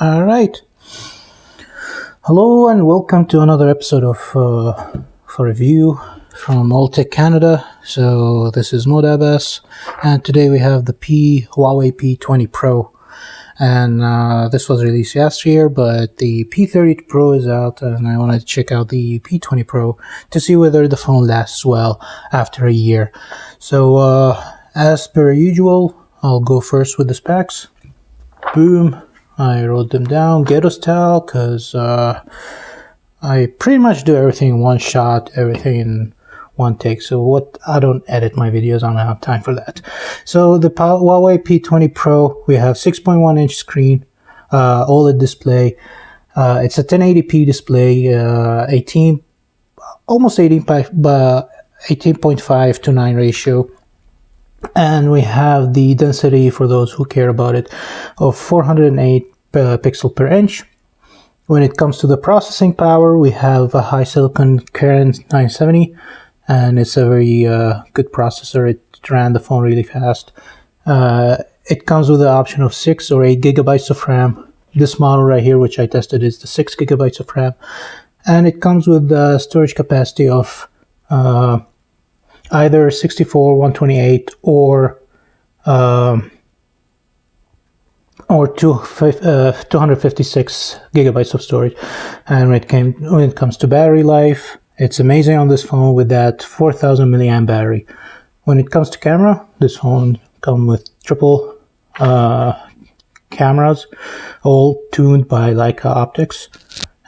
All right. Hello and welcome to another episode of for review from Alltech Canada. So this is Modabas, and today we have the Huawei P20 Pro. And this was released last year, but the P30 Pro is out, and I wanted to check out the P20 Pro to see whether the phone lasts well after a year. So as per usual, I'll go first with the specs. Boom. I wrote them down ghetto style because I pretty much do everything in one shot, everything in one take. So I don't edit my videos, I don't have time for that. So the Huawei P20 Pro, we have 6.1 inch screen, OLED display. It's a 1080p display, almost 18.5 to 9 ratio. And we have the density, for those who care about it, of 408 pixel per inch. When it comes to the processing power, we have a high silicon Kirin 970, and it's a very good processor. It ran the phone really fast. It comes with the option of 6 or 8 gigabytes of RAM. This model right here, which I tested, is the 6 gigabytes of RAM, and it comes with the storage capacity of either 64, 128, or 256 gigabytes of storage. And when it comes to battery life, it's amazing on this phone with that 4000 milliamp battery. When it comes to camera, this phone comes with triple cameras, all tuned by Leica optics.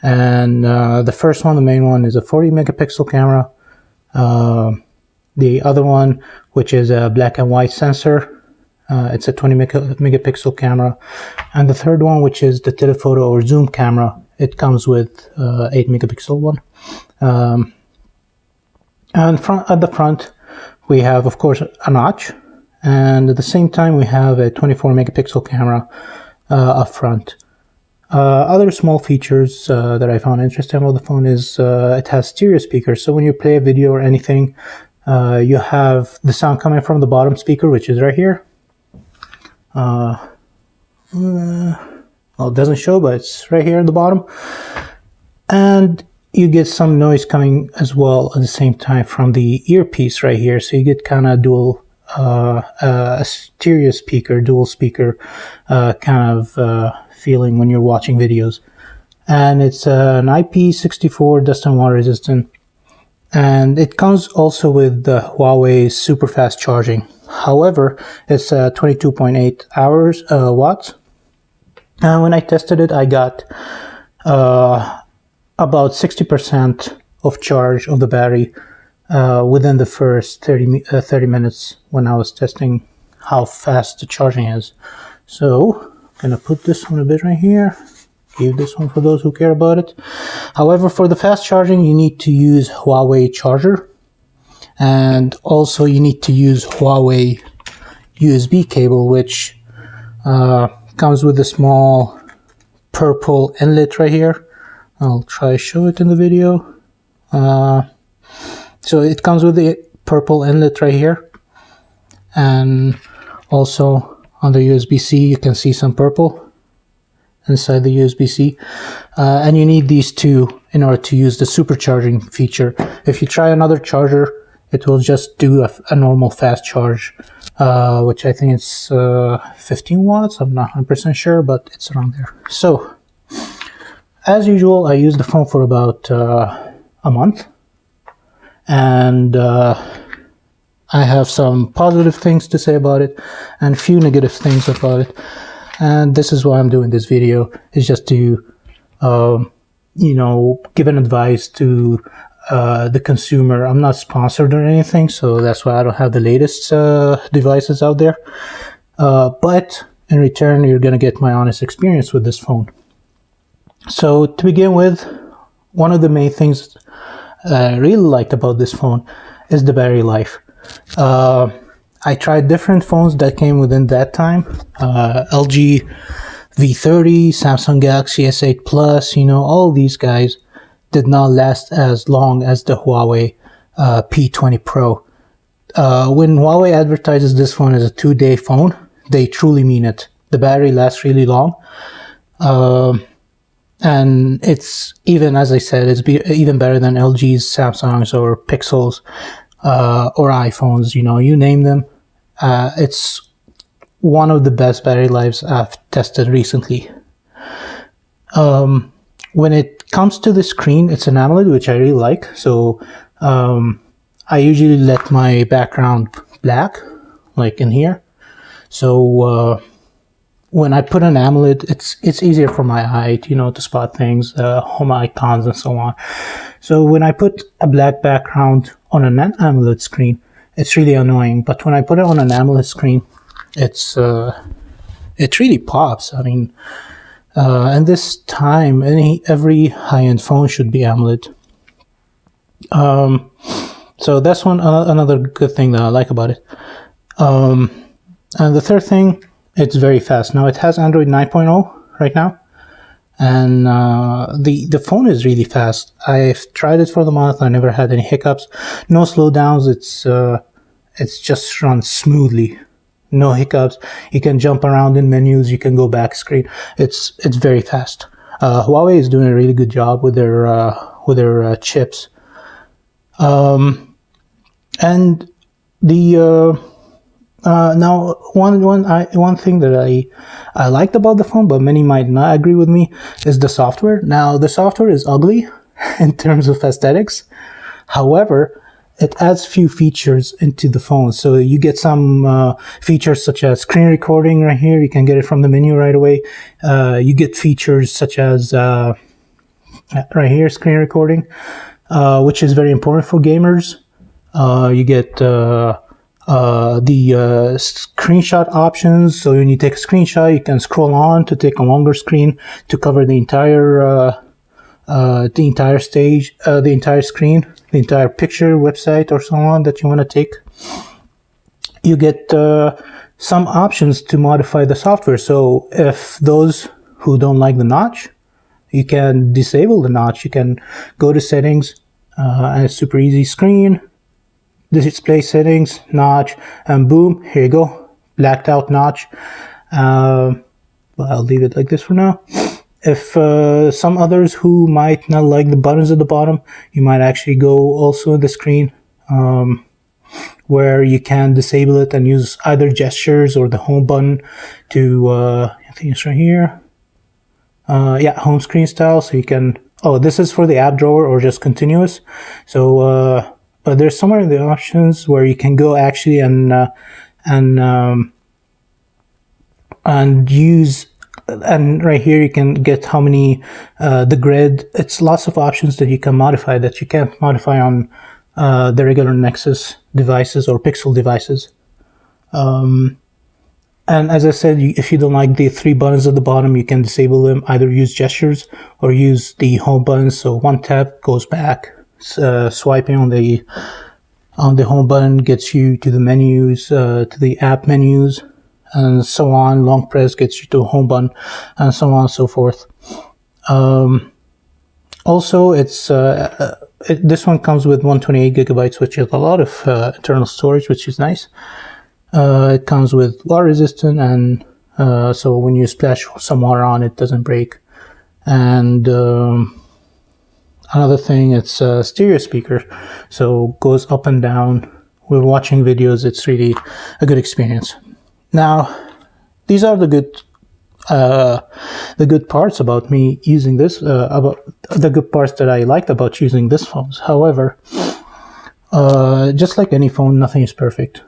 And the first one, the main one, is a 40 megapixel camera. The other one, which is a black and white sensor, it's a 20 megapixel camera. And the third one, which is the telephoto or zoom camera, it comes with 8 megapixel one. And at the front, we have, of course, a notch. And at the same time, we have a 24 megapixel camera up front. Other small features that I found interesting about the phone is it has stereo speakers. So when you play a video or anything, you have the sound coming from the bottom speaker, which is right here. Well, it doesn't show, but it's right here at the bottom. And you get some noise coming as well at the same time from the earpiece right here. So you get kind of dual, a stereo speaker, dual speaker kind of feeling when you're watching videos. And it's an IP64 dust and water resistant. And it comes also with the Huawei super fast charging. However, it's 22.8 watts. And when I tested it, I got about 60% of charge of the battery within the first 30 minutes when I was testing how fast the charging is. So I'm gonna put this one a bit right here. Leave this one for those who care about it. However, for the fast charging, you need to use Huawei charger, and also you need to use Huawei USB cable, which comes with a small purple inlet right here. I'll try to show it in the video. So it comes with the purple inlet right here, and also on the USB-C you can see some purple inside the USB-C, and you need these two in order to use the supercharging feature. If you try another charger, it will just do a normal fast charge, which I think it's 15 watts. I'm not 100% sure, but it's around there. So, as usual, I used the phone for about a month, and I have some positive things to say about it and a few negative things about it. And this is why I'm doing this video, is just to, give an advice to the consumer. I'm not sponsored or anything, so that's why I don't have the latest devices out there. But in return, you're going to get my honest experience with this phone. So to begin with, one of the main things I really liked about this phone is the battery life. I tried different phones that came within that time, LG V30, Samsung Galaxy S8 Plus, all these guys did not last as long as the Huawei P20 Pro. When Huawei advertises this phone as a 2-day phone, they truly mean it. The battery lasts really long. And it's even, as I said, it's even better than LG's, Samsung's, or Pixel's, or iPhones. You know, you name them. It's one of the best battery lives I've tested recently. When it comes to the screen, it's an AMOLED, which I really like. So I usually let my background black, like in here. So when I put an AMOLED, it's easier for my eye, you know, to spot things, home icons and so on. So when I put a black background on an AMOLED screen, it's really annoying. But when I put it on an AMOLED screen, it really pops. I mean, and this time, every high-end phone should be AMOLED. So that's another good thing that I like about it. And the third thing, it's very fast. Now it has Android 9.0 right now, and the phone is really fast. I've tried it for the month. I never had any hiccups, no slowdowns. It's just runs smoothly. No hiccups. You can jump around in menus. You can go back screen. It's very fast. Huawei is doing a really good job with their chips. And the now one thing that I liked about the phone, but many might not agree with me, is the software. Now the software is ugly in terms of aesthetics. However, it adds few features into the phone. So you get some features such as screen recording right here. You can get it from the menu right away. You get features such as right here, screen recording, which is very important for gamers. You get the screenshot options. So when you take a screenshot, you can scroll on to take a longer screen to cover the entire stage, the entire screen, the entire picture, website, or so on that you want to take. You get some options to modify the software. So if those who don't like the notch, you can disable the notch. You can go to settings, and it's super easy. Screen, display settings, notch, and boom, here you go, blacked out notch. Well, I'll leave it like this for now. If some others who might not like the buttons at the bottom, you might actually go also in the screen where you can disable it and use either gestures or the home button to, I think it's right here. Yeah, home screen style. So you can, oh, this is for the app drawer or just continuous. So, but there's somewhere in the options where you can go actually and use, and right here you can get how many, the grid. It's lots of options that you can modify that you can't modify on the regular Nexus devices or Pixel devices. And as I said, if you don't like the three buttons at the bottom, you can disable them, either use gestures or use the home button. So one tap goes back, swiping on the home button gets you to the menus, to the app menus, and so on. Long press gets you to a home button, and so on and so forth. Also, this one comes with 128 gigabytes, which is a lot of internal storage, which is nice. It comes with water resistant, and so when you splash some water on it, doesn't break. And another thing, it's a stereo speaker, so goes up and down. We're watching videos. It's really a good experience. Now, these are the good parts about me using this, about the good parts that I liked about using this phone. However, just like any phone, nothing is perfect.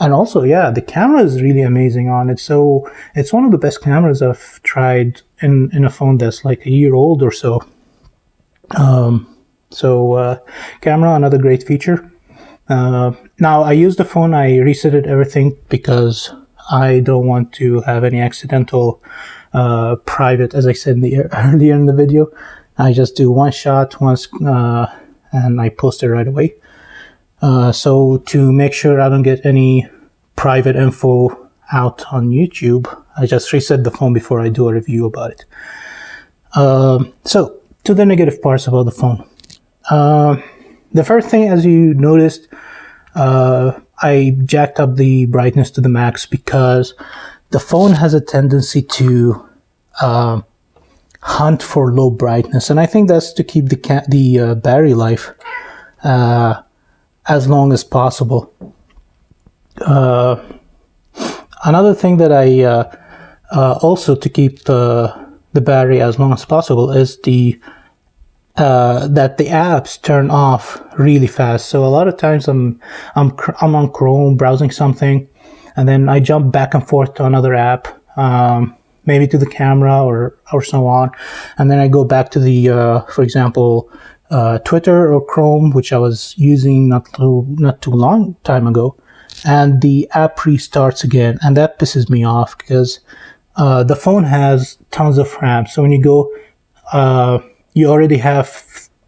And also, yeah, the camera is really amazing on it. So it's one of the best cameras I've tried in a phone that's like a year old or so. Camera, another great feature. Now I use the phone, I resetted everything because I don't want to have any accidental private, as I said earlier in the video. I just do one shot once and I post it right away. So to make sure I don't get any private info out on YouTube, I just reset the phone before I do a review about it. So to the negative parts about the phone. The first thing, as you noticed, I jacked up the brightness to the max because the phone has a tendency to hunt for low brightness, and I think that's to keep the battery life as long as possible. Another thing that I also to keep the battery as long as possible is that the apps turn off really fast. So a lot of times I'm on Chrome browsing something, and then I jump back and forth to another app, maybe to the camera or so on, and then I go back to the for example Twitter or Chrome, which I was using not too long time ago, and the app restarts again, and that pisses me off because the phone has tons of RAM. So when you go, you already have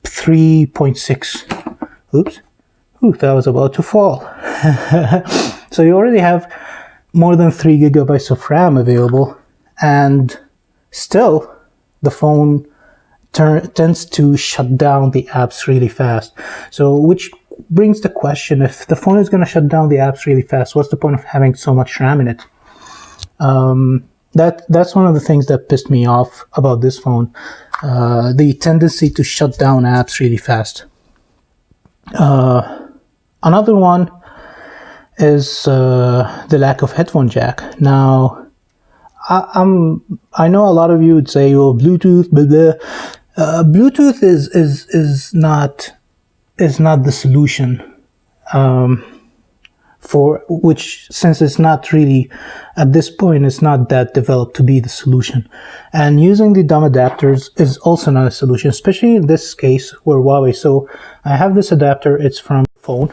3.6. Oops, that was about to fall. So you already have more than 3 gigabytes of RAM available, and still the phone tends to shut down the apps really fast. So which brings the question, if the phone is going to shut down the apps really fast, what's the point of having so much RAM in it? That's one of the things that pissed me off about this phone, the tendency to shut down apps really fast. Another one is the lack of headphone jack. Now, I know a lot of you would say, "Oh, Bluetooth, blah, blah." Bluetooth is not the solution. For which, since it's not really, at this point, it's not that developed to be the solution. And using the dumb adapters is also not a solution, especially in this case where Huawei. So I have this adapter, it's from phone,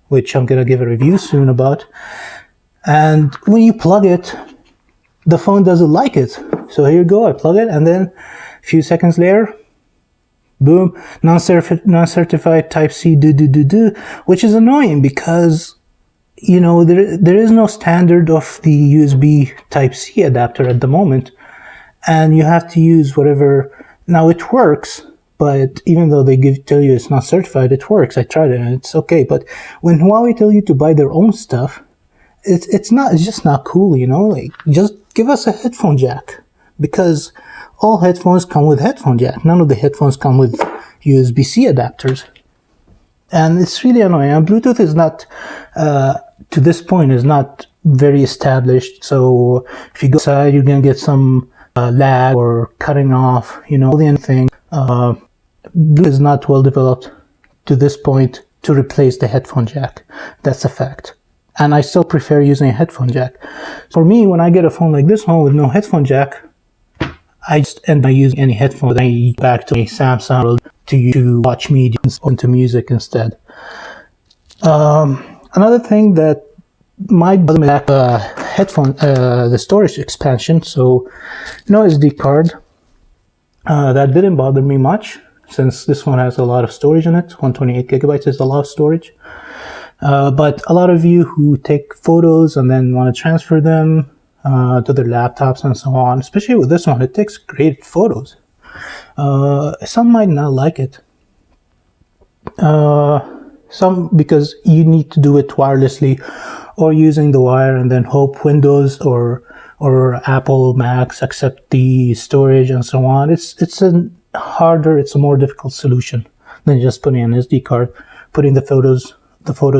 which I'm going to give a review soon about. And when you plug it, the phone doesn't like it. So here you go, I plug it, and then a few seconds later, boom, non-certified Type-C, which is annoying because, you know, there is no standard of the USB Type-C adapter at the moment, and you have to use whatever. Now it works, but even though they tell you it's not certified, it works. I tried it and it's okay. But when Huawei tell you to buy their own stuff, it's just not cool, you know. Like, just give us a headphone jack, because all headphones come with headphone jack. None of the headphones come with USB-C adapters. And it's really annoying. And Bluetooth is not, to this point, is not very established. So if you go outside, you're going to get some lag or cutting off, you know, anything. Bluetooth is not well developed to this point to replace the headphone jack. That's a fact. And I still prefer using a headphone jack. For me, when I get a phone like this one with no headphone jack, I just end by using any headphones. I go back to a Samsung to watch media and listen to music instead. Another thing that might bother me is the storage expansion. So, no SD card. That didn't bother me much, since this one has a lot of storage in it. 128 gigabytes is a lot of storage. But a lot of you who take photos and then want to transfer them to their laptops and so on, especially with this one, it takes great photos. Some might not like it. Some because you need to do it wirelessly or using the wire, and then hope Windows or Apple Macs accept the storage and so on. It's a more difficult solution than just putting an SD card, putting the photos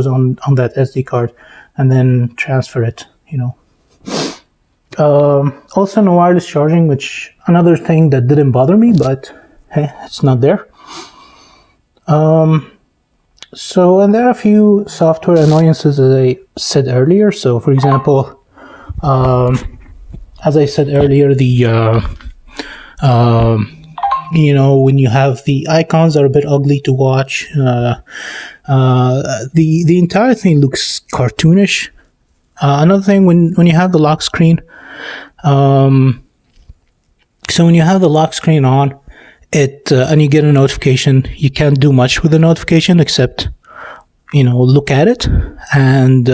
on that SD card, and then transfer it, you know. Also no wireless charging, which another thing that didn't bother me, but hey, it's not there. And there are a few software annoyances, as I said earlier. So for example, as I said earlier, you know, when you have the icons are a bit ugly to watch, the entire thing looks cartoonish. Another thing, when you have the lock screen, so when you have the lock screen on, and you get a notification, you can't do much with the notification except, you know, look at it. And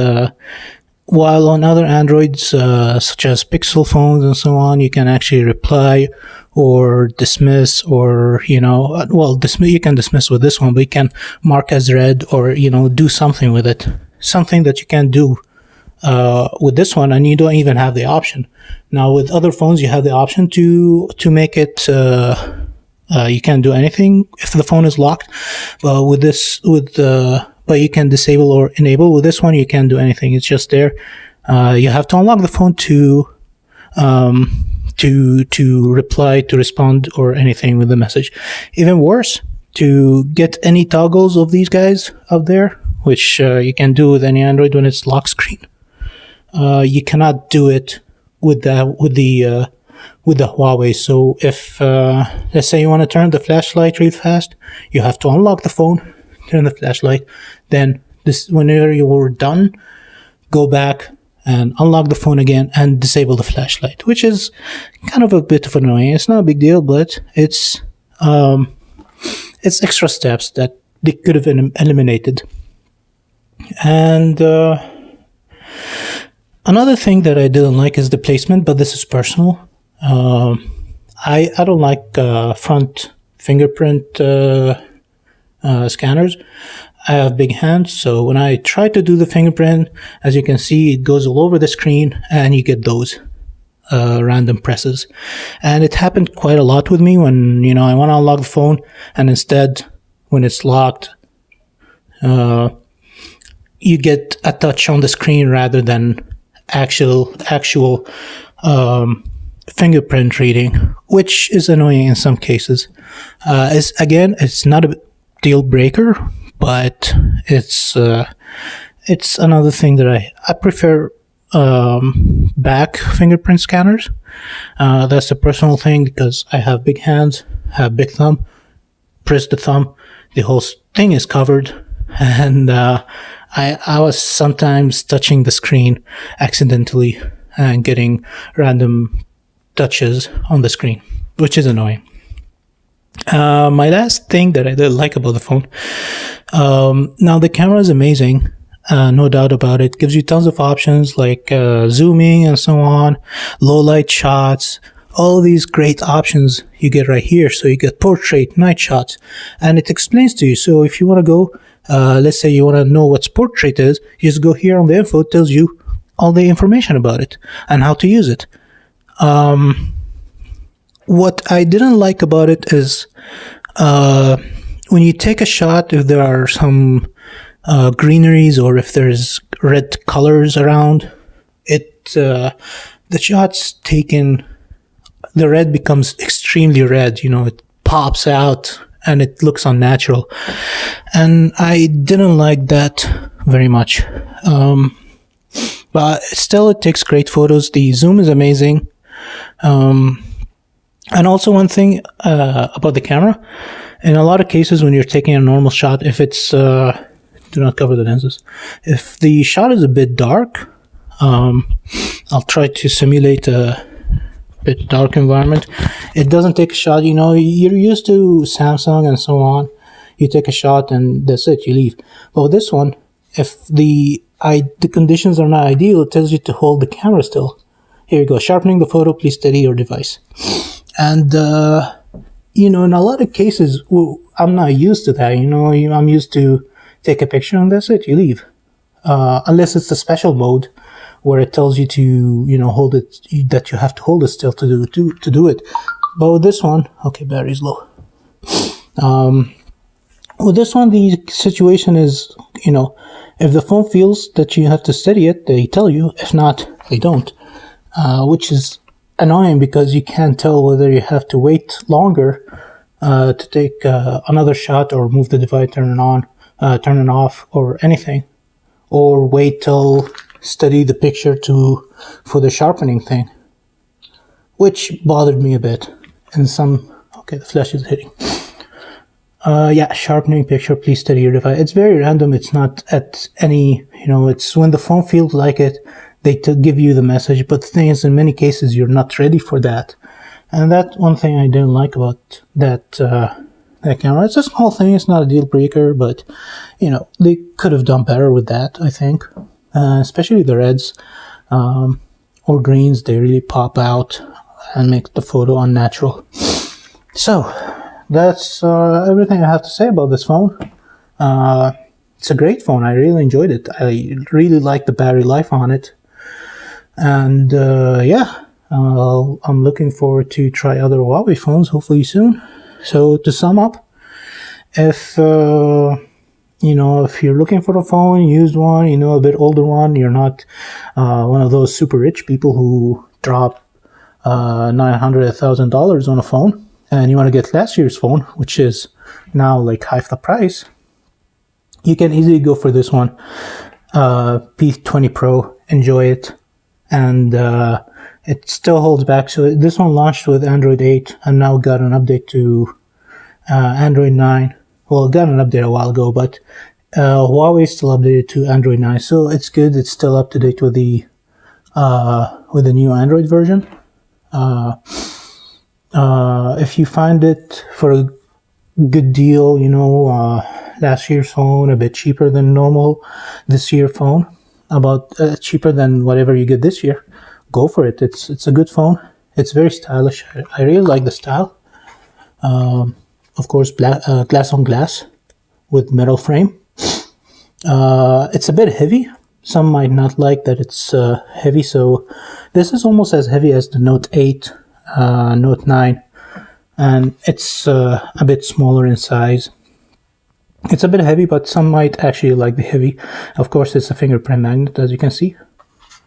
while on other Androids, such as Pixel phones and so on, you can actually reply or dismiss, or, you know, well, you can dismiss with this one, but you can mark as read, or, you know, do something with it. Something that you can't do with this one, and you don't even have the option. Now with other phones, you have the option to make it. You can't do anything if the phone is locked, but but you can disable or enable. With this one, you can't do anything. It's just there. You have to unlock the phone to reply, to respond, or anything with the message. Even worse, to get any toggles of these guys up there, which you can do with any Android when it's lock screen. You cannot do it with the Huawei. So if let's say you want to turn the flashlight real fast, you have to unlock the phone, turn the flashlight, then whenever you were done, go back and unlock the phone again and disable the flashlight, which is kind of a bit of annoying. It's not a big deal, but it's extra steps that they could have eliminated. And another thing that I didn't like is the placement, but this is personal. I don't like front fingerprint scanners. I have big hands, so when I try to do the fingerprint, as you can see, it goes all over the screen and you get those random presses. And it happened quite a lot with me when, I want to unlock the phone, and instead, when it's locked, you get a touch on the screen rather than actual fingerprint reading, which is annoying in some cases. It's not a deal breaker, but it's another thing that I prefer. Back fingerprint scanners. That's a personal thing because I have big hands, have big thumb. Press the thumb, the whole thing is covered, and I was sometimes touching the screen accidentally and getting random touches on the screen, which is annoying. My last thing that I did like about the phone, now the camera is amazing, no doubt about it. Gives you tons of options like zooming and so on, low light shots, all these great options you get right here. So you get portrait, night shots, and it explains to you. So if you want to go, let's say you want to know what portrait is, you just go here on the info, it tells you all the information about it and how to use it. What I didn't like about it is when you take a shot, if there are some greeneries or if there's red colors around, the shot's taken, the red becomes extremely red, it pops out and it looks unnatural. And I didn't like that very much. But still, it takes great photos. The zoom is amazing. And also one thing about the camera, in a lot of cases when you're taking a normal shot, if it's do not cover the lenses, if the shot is a bit dark, I'll try to simulate a bit dark environment. It doesn't take a shot. You're used to Samsung and so on, you take a shot and that's it, you leave. But with this one, if the conditions are not ideal, it tells you to hold the camera still. Here you go, sharpening the photo, please steady your device. And, in a lot of cases, I'm not used to that. I'm used to take a picture and that's it, you leave. Unless it's the special mode where it tells you to, hold it, that you have to hold it still to do it. But with this one, okay, battery's low. With this one, the situation is, if the phone feels that you have to steady it, they tell you. If not, they don't. Which is annoying because you can't tell whether you have to wait longer to take another shot or move the device, turn it on, turn it off, or anything, or wait till study the picture for the sharpening thing, which bothered me a bit. And okay, the flash is hitting. Yeah, sharpening picture, please study your device. It's very random. It's not at any, it's when the phone feels like it, they give you the message. But the thing is, in many cases, you're not ready for that. And that's one thing I didn't like about that camera. It's a small thing. It's not a deal breaker, but, they could have done better with that, I think. Especially the reds or greens, they really pop out and make the photo unnatural. So, that's everything I have to say about this phone. it's a great phone. I really enjoyed it. I really like the battery life on it. And yeah, I'm looking forward to try other Huawei phones hopefully soon. So to sum up, if if you're looking for a phone, used one, a bit older one, you're not one of those super rich people who drop $900, $1,000 on a phone, and you want to get last year's phone, which is now like half the price, you can easily go for this one, P20 Pro. Enjoy it, and it still holds back. So this one launched with Android 8 and now got an update to Android 9. Well, it got an update a while ago, but Huawei still updated to Android 9, so it's good. It's still up to date with the new Android version. If you find it for a good deal, last year's phone a bit cheaper than normal, this year phone about cheaper than whatever you get this year, go for it. It's a good phone. It's very stylish. I really like the style. Of course, glass on glass with metal frame. It's a bit heavy. Some might not like that it's heavy, so this is almost as heavy as the Note 8, Note 9, and it's a bit smaller in size. It's a bit heavy, but some might actually like the heavy. Of course, it's a fingerprint magnet, as you can see.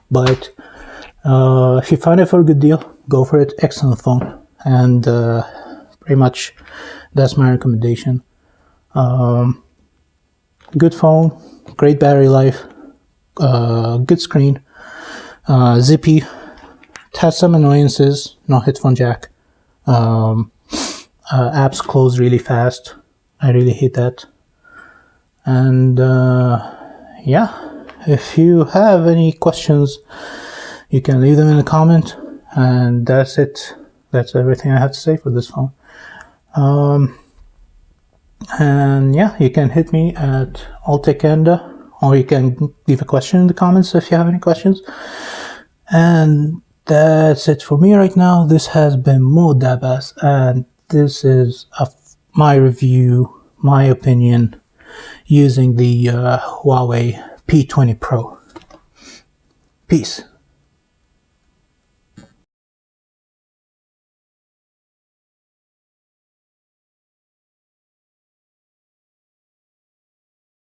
But if you find it for a good deal, go for it. Excellent phone, and pretty much that's my recommendation. Good phone, great battery life, good screen, zippy. It has some annoyances, no headphone jack. Apps close really fast. I really hate that. And yeah, if you have any questions, you can leave them in the comment. And that's it. That's everything I have to say for this phone. And yeah, you can hit me at Alltech Canada, or you can leave a question in the comments if you have any questions. And that's it for me right now. This has been Mohd Abbas, and this is my review, my opinion, using the Huawei P20 Pro. Peace.